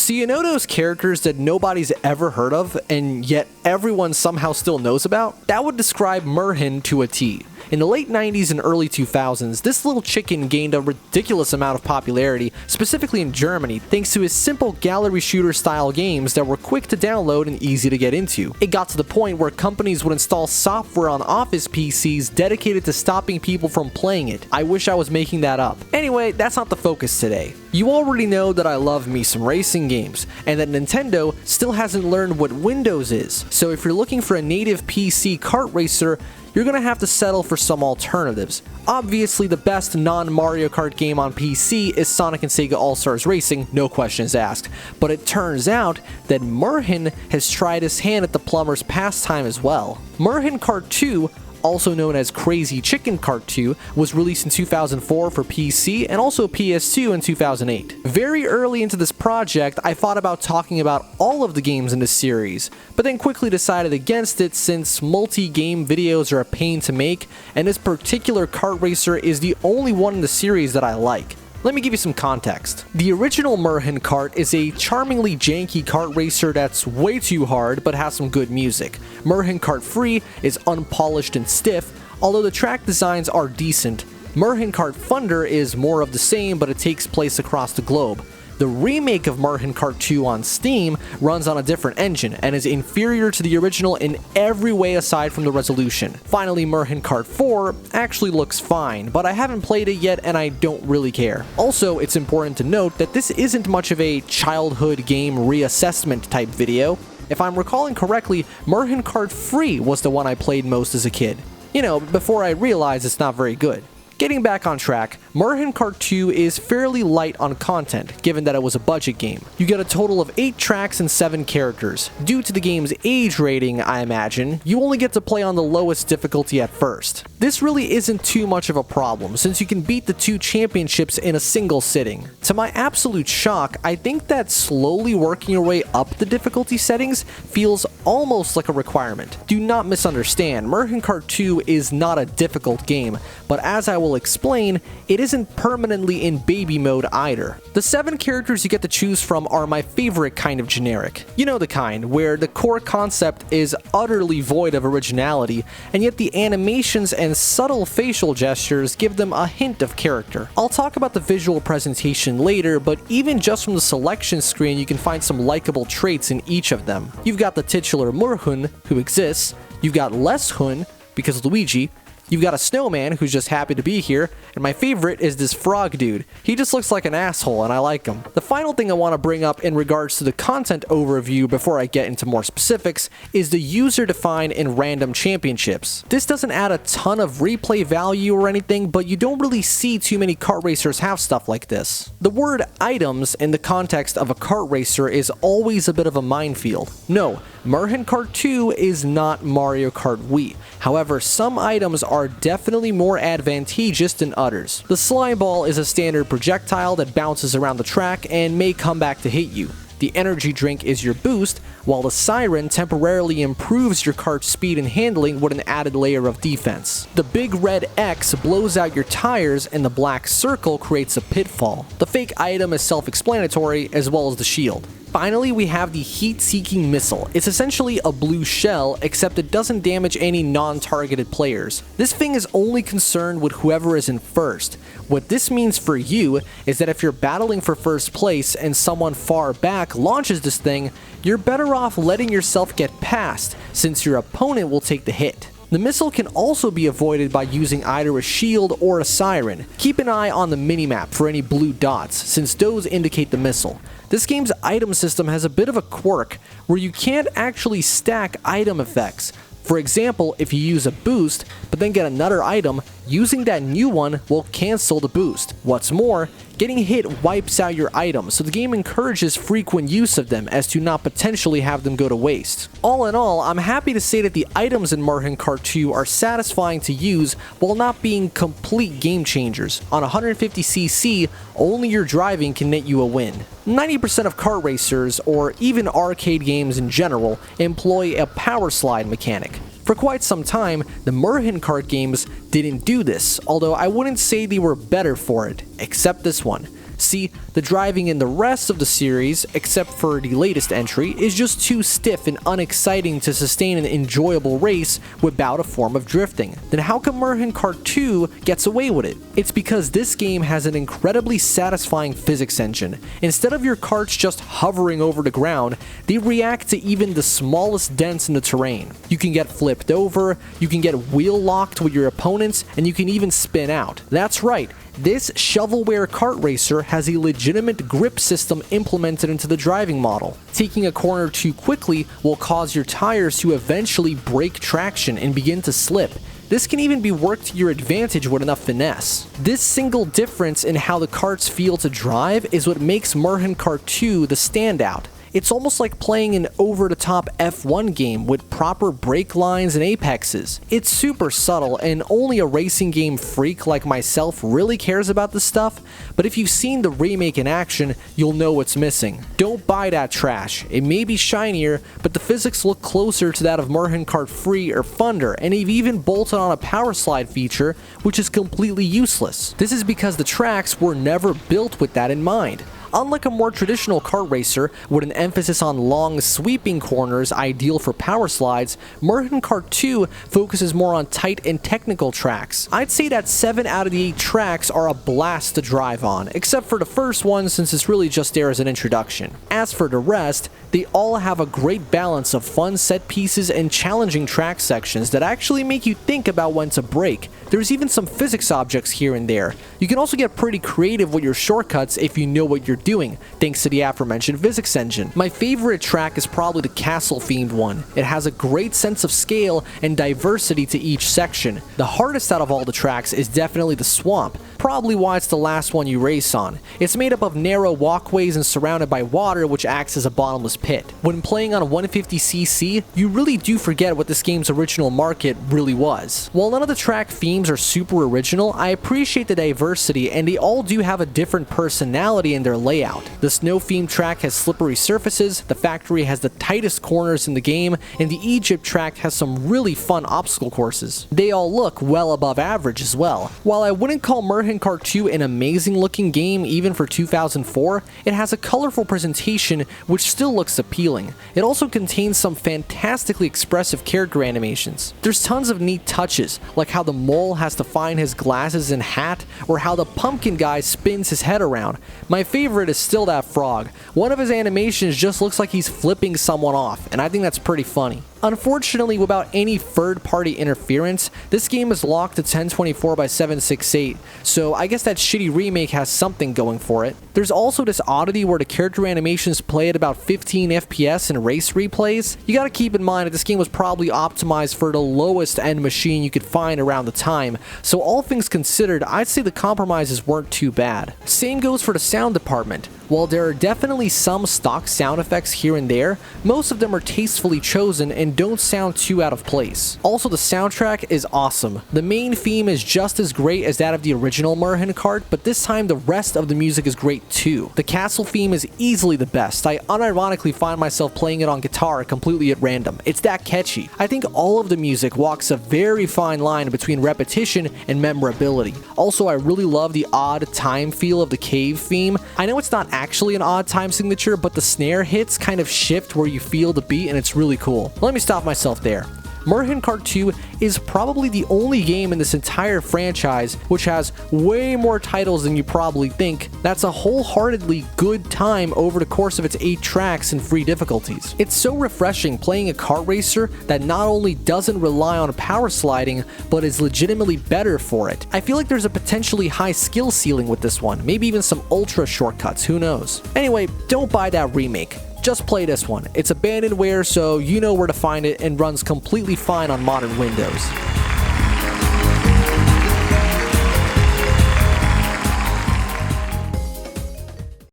So you know those characters that nobody's ever heard of, and yet everyone somehow still knows about? That would describe moorhuhn to a T. In the late 90s and early 2000s, this little chicken gained a ridiculous amount of popularity, specifically in Germany, thanks to his simple gallery shooter style games that were quick to download and easy to get into. It got to the point where companies would install software on office PCs dedicated to stopping people from playing it. I wish I was making that up. Anyway, that's not the focus today. You already know that I love me some racing games, and that Nintendo still hasn't learned what Windows is. So if you're looking for a native PC kart racer, you're gonna have to settle for some alternatives. Obviously, the best non-Mario Kart game on PC is Sonic and Sega All-Stars Racing, no questions asked. But it turns out that moorhuhn has tried his hand at the plumber's pastime as well. moorhuhn Kart 2, also known as Crazy Chicken Kart 2, was released in 2004 for PC and also PS2 in 2008. Very early into this project, I thought about talking about all of the games in this series, but then quickly decided against it since multi-game videos are a pain to make, and this particular kart racer is the only one in the series that I like. Let me give you some context. The original moorhuhn Kart is a charmingly janky kart racer that's way too hard but has some good music. moorhuhn Kart Free is unpolished and stiff, although the track designs are decent. moorhuhn Kart Thunder is more of the same, but it takes place across the globe. The remake of moorhuhn Kart 2 on Steam runs on a different engine and is inferior to the original in every way aside from the resolution. Finally, moorhuhn Kart 4 actually looks fine, but I haven't played it yet and I don't really care. Also, it's important to note that this isn't much of a childhood game reassessment type video. If I'm recalling correctly, moorhuhn Kart Free was the one I played most as a kid. You know, before I realized it's not very good. Getting back on track, moorhuhn Kart 2 is fairly light on content, given that it was a budget game. You get a total of 8 tracks and 7 characters. Due to the game's age rating, I imagine, you only get to play on the lowest difficulty at first. This really isn't too much of a problem, since you can beat the 2 championships in a single sitting. To my absolute shock, I think that slowly working your way up the difficulty settings feels almost like a requirement. Do not misunderstand, moorhuhn Kart 2 is not a difficult game, but as I will explain, it isn't permanently in baby mode either. The 7 characters you get to choose from are my favorite kind of generic. You know the kind, where the core concept is utterly void of originality, and yet the animations and subtle facial gestures give them a hint of character. I'll talk about the visual presentation later, but even just from the selection screen you can find some likable traits in each of them. You've got the titular moorhuhn, who exists, you've got less huhn, because Luigi, you've got a snowman who's just happy to be here, and my favorite is this frog dude. He just looks like an asshole and I like him. The final thing I want to bring up in regards to the content overview before I get into more specifics is the user-defined and random championships. This doesn't add a ton of replay value or anything, but you don't really see too many kart racers have stuff like this. The word items in the context of a kart racer is always a bit of a minefield. No, moorhuhn Kart 2 is not Mario Kart Wii. However, some items are definitely more advantageous than others. The slime ball is a standard projectile that bounces around the track and may come back to hit you. The energy drink is your boost, while the siren temporarily improves your kart's speed and handling with an added layer of defense. The big red X blows out your tires and the black circle creates a pitfall. The fake item is self-explanatory, as well as the shield. Finally, we have the heat-seeking missile. It's essentially a blue shell, except it doesn't damage any non-targeted players. This thing is only concerned with whoever is in first. What this means for you is that if you're battling for first place and someone far back launches this thing, you're better off letting yourself get past, since your opponent will take the hit. The missile can also be avoided by using either a shield or a siren. Keep an eye on the minimap for any blue dots, since those indicate the missile. This game's item system has a bit of a quirk, where you can't actually stack item effects. For example, if you use a boost, but then get another item, using that new one will cancel the boost. What's more, getting hit wipes out your items, so the game encourages frequent use of them as to not potentially have them go to waste. All in all, I'm happy to say that the items in moorhuhn Kart 2 are satisfying to use while not being complete game changers. On 150cc, only your driving can net you a win. 90% of kart racers, or even arcade games in general, employ a power slide mechanic. For quite some time, the moorhuhn Kart games didn't do this, although I wouldn't say they were better for it, except this one. See, the driving in the rest of the series, except for the latest entry, is just too stiff and unexciting to sustain an enjoyable race without a form of drifting. Then how come moorhuhn Kart 2 gets away with it? It's because this game has an incredibly satisfying physics engine. Instead of your carts just hovering over the ground, they react to even the smallest dents in the terrain. You can get flipped over, you can get wheel locked with your opponents, and you can even spin out. That's right. This shovelware kart racer has a legitimate grip system implemented into the driving model. Taking a corner too quickly will cause your tires to eventually break traction and begin to slip. This can even be worked to your advantage with enough finesse. This single difference in how the karts feel to drive is what makes moorhuhn Kart 2 the standout. It's almost like playing an over-the-top F1 game with proper brake lines and apexes. It's super subtle, and only a racing game freak like myself really cares about this stuff, but if you've seen the remake in action, you'll know what's missing. Don't buy that trash. It may be shinier, but the physics look closer to that of moorhuhn Kart Free or Thunder, and they've even bolted on a power slide feature, which is completely useless. This is because the tracks were never built with that in mind. Unlike a more traditional kart racer with an emphasis on long sweeping corners ideal for power slides, moorhuhn Kart 2 focuses more on tight and technical tracks. I'd say that 7 out of the 8 tracks are a blast to drive on, except for the first one since it's really just there as an introduction. As for the rest, they all have a great balance of fun set pieces and challenging track sections that actually make you think about when to brake. There's even some physics objects here and there. You can also get pretty creative with your shortcuts if you know what you're doing, thanks to the aforementioned physics engine. My favorite track is probably the castle-themed one. It has a great sense of scale and diversity to each section. The hardest out of all the tracks is definitely the swamp, probably why it's the last one you race on. It's made up of narrow walkways and surrounded by water, which acts as a bottomless pit. When playing on a 150cc, you really do forget what this game's original market really was. While none of the track themes are super original, I appreciate the diversity, and they all do have a different personality in their layout. The snow-themed track has slippery surfaces, the factory has the tightest corners in the game, and the Egypt track has some really fun obstacle courses. They all look well above average as well. While I wouldn't call moorhuhn Kart 2 an amazing looking game even for 2004, it has a colorful presentation which still looks appealing. It also contains some fantastically expressive character animations. There's tons of neat touches, like how the mole has to find his glasses and hat, or how the pumpkin guy spins his head around. My favorite is still that frog. One of his animations just looks like he's flipping someone off, and I think that's pretty funny. Unfortunately, without any third-party interference, this game is locked to 1024 by 768, so I guess that shitty remake has something going for it. There's also this oddity where the character animations play at about 15 FPS in race replays. You gotta keep in mind that this game was probably optimized for the lowest end machine you could find around the time, so all things considered, I'd say the compromises weren't too bad. Same goes for the sound department. While there are definitely some stock sound effects here and there, most of them are tastefully chosen and don't sound too out of place. Also, the soundtrack is awesome. The main theme is just as great as that of the original moorhuhn Kart, but this time the rest of the music is great too. The castle theme is easily the best. I unironically find myself playing it on guitar completely at random. It's that catchy. I think all of the music walks a very fine line between repetition and memorability. Also, I really love the odd time feel of the cave theme. I know it's not actually an odd time signature, but the snare hits kind of shift where you feel the beat, and it's really cool. Let me stop myself there. moorhuhn Kart 2 is probably the only game in this entire franchise which has way more titles than you probably think. That's a wholeheartedly good time over the course of its 8 tracks and free difficulties. It's so refreshing playing a kart racer that not only doesn't rely on power sliding, but is legitimately better for it. I feel like there's a potentially high skill ceiling with this one, maybe even some ultra shortcuts, who knows. Anyway, don't buy that remake. Just play this one. It's abandonware, so you know where to find it and runs completely fine on modern Windows.